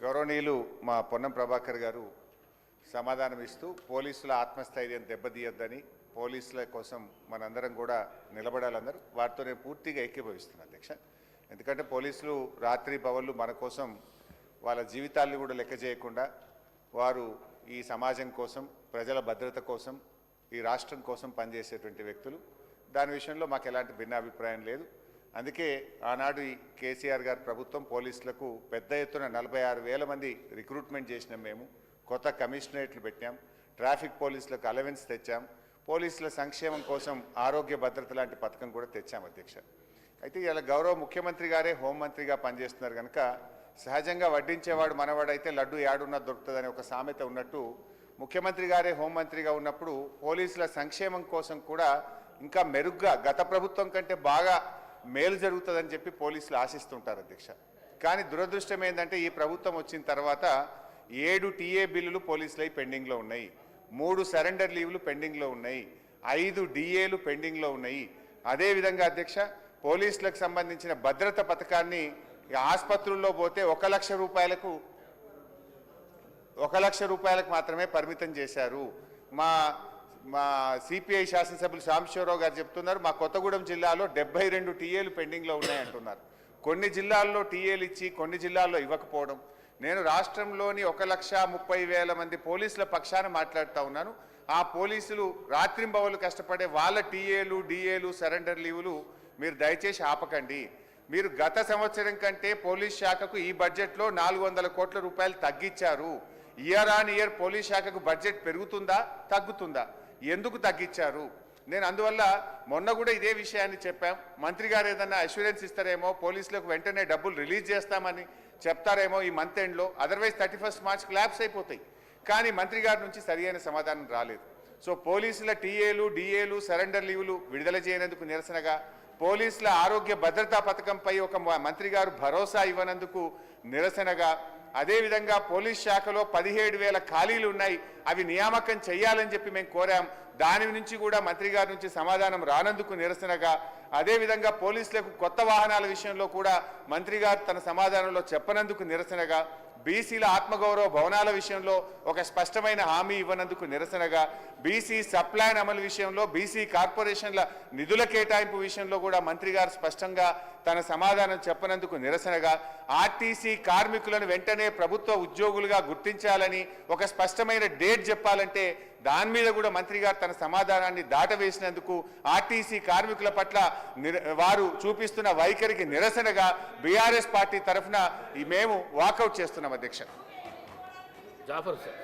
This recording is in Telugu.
గౌరవనీయులు మా పొన్నం ప్రభాకర్ గారు సమాధానం ఇస్తూ పోలీసుల ఆత్మస్థైర్యం దెబ్బతీయొద్దని పోలీసుల కోసం మనందరం కూడా నిలబడాలన్నారు. వారితో నేను పూర్తిగా ఏకీభవిస్తున్నాను అధ్యక్ష. ఎందుకంటే పోలీసులు రాత్రి పగళ్ళు మన కోసం వాళ్ళ జీవితాలను కూడా లెక్క చేయకుండా వారు ఈ సమాజం కోసం, ప్రజల భద్రత కోసం, ఈ రాష్ట్రం కోసం పనిచేసేటువంటి వ్యక్తులు. దాని విషయంలో మాకు ఎలాంటి భిన్నాభిప్రాయం లేదు. అందుకే ఆనాడు ఈ కేసీఆర్ గారి ప్రభుత్వం పోలీసులకు పెద్ద ఎత్తున 46,000 మంది రిక్రూట్మెంట్ చేసినాం. మేము కొత్త కమిషనరేట్లు పెట్టాం, ట్రాఫిక్ పోలీసులకు అలవెన్స్ తెచ్చాం, పోలీసుల సంక్షేమం కోసం ఆరోగ్య భద్రత లాంటి పథకం కూడా తెచ్చాం అధ్యక్ష. అయితే ఇలా గౌరవ ముఖ్యమంత్రి గారే హోంమంత్రిగా పనిచేస్తున్నారు కనుక సహజంగా వడ్డించేవాడు మనవాడైతే లడ్డు యాడున్నా దొరుకుతుందనే ఒక సామెత ఉన్నట్టు ముఖ్యమంత్రి గారే హోంమంత్రిగా ఉన్నప్పుడు పోలీసుల సంక్షేమం కోసం కూడా ఇంకా మెరుగ్గా గత ప్రభుత్వం కంటే బాగా మేలు జరుగుతుందని చెప్పి పోలీసులు ఆశిస్తుంటారు అధ్యక్ష. కానీ దురదృష్టం ఏంటంటే ఈ ప్రభుత్వం వచ్చిన తర్వాత 7 టీఏ బిల్లులు పోలీసులై పెండింగ్లో ఉన్నాయి, 3 సరెండర్ లీవ్లు పెండింగ్లో ఉన్నాయి, 5 డిఏలు పెండింగ్లో ఉన్నాయి. అదేవిధంగా అధ్యక్ష పోలీసులకు సంబంధించిన భద్రత పథకాన్ని ఆసుపత్రుల్లో పోతే 1 లక్ష రూపాయలకు మాత్రమే పరిమితం చేశారు. మా సిపిఐ శాసనసభ్యులు సాంబశివరావు గారు చెప్తున్నారు, మా కొత్తగూడెం జిల్లాలో 72 టీఏలు పెండింగ్లో ఉన్నాయంటున్నారు. కొన్ని జిల్లాల్లో టీఏలు ఇచ్చి కొన్ని జిల్లాల్లో ఇవ్వకపోవడం. నేను రాష్ట్రంలోని 1,30,000 మంది పోలీసుల పక్షాన మాట్లాడుతూ ఉన్నాను. ఆ పోలీసులు రాత్రింబవళ్ళు కష్టపడే వాళ్ళ టీఏలు, డిఏలు, సరెండర్ లీవులు మీరు దయచేసి ఆపకండి. మీరు గత సంవత్సరం కంటే పోలీస్ శాఖకు ఈ బడ్జెట్లో 400 కోట్ల రూపాయలు తగ్గించారు. ఇయర్ ఆన్ ఇయర్ పోలీస్ శాఖకు బడ్జెట్ పెరుగుతుందా తగ్గుతుందా? ఎందుకు తగ్గించారు? నేను అందువల్ల మొన్న కూడా ఇదే విషయాన్ని చెప్పాం. మంత్రి గారు ఏదన్నా అష్యూరెన్స్ ఇస్తారేమో, పోలీసులకు వెంటనే డబ్బులు రిలీజ్ చేస్తామని చెప్తారేమో ఈ మంత్ ఎండ్లో, అదర్వైజ్ 31 మార్చ్ క్లాప్స్ అయిపోతాయి. కానీ మంత్రి గారి నుంచి సరియైన సమాధానం రాలేదు. సో పోలీసుల టీఏలు, డిఏలు, సరెండర్ లీవులు విడుదల చేయనందుకు నిరసనగా, పోలీసుల ఆరోగ్య భద్రతా పథకంపై ఒక మంత్రి గారు భరోసా ఇవ్వనందుకు నిరసనగా, అదేవిధంగా పోలీస్ శాఖలో 17,000 ఖాళీలు ఉన్నాయి, అవి నియామకం చేయాలని చెప్పి మేము కోరాం. దాని నుంచి కూడా మంత్రి గారి నుంచి సమాధానం రానందుకు నిరసనగా, అదేవిధంగా పోలీసులకు కొత్త వాహనాల విషయంలో కూడా మంత్రి గారు తన సమాధానంలో చెప్పనందుకు నిరసనగా, బీసీల ఆత్మగౌరవ భవనాల విషయంలో ఒక స్పష్టమైన హామీ ఇవ్వనందుకు నిరసనగా, బీసీ సప్లాన్ అమలు విషయంలో, బీసీ కార్పొరేషన్ల నిధుల కేటాయింపు విషయంలో కూడా మంత్రి గారు స్పష్టంగా తన సమాధానం చెప్పనందుకు నిరసనగా, ఆర్టీసీ కార్మికులను వెంటనే ప్రభుత్వ ఉద్యోగులుగా గుర్తించాలని ఒక స్పష్టమైన డేట్ చెప్పాలంటే దాని మీద కూడా మంత్రి గారు తన సమాధానాన్ని దాటవేసినందుకు, ఆర్టీసీ కార్మికుల పట్ల వారు చూపిస్తున్న వైఖరికి నిరసనగా బీఆర్ఎస్ పార్టీ తరఫున మేము వాకౌట్ చేస్తున్నాం అధ్యక్ష. జాఫర్ సార్.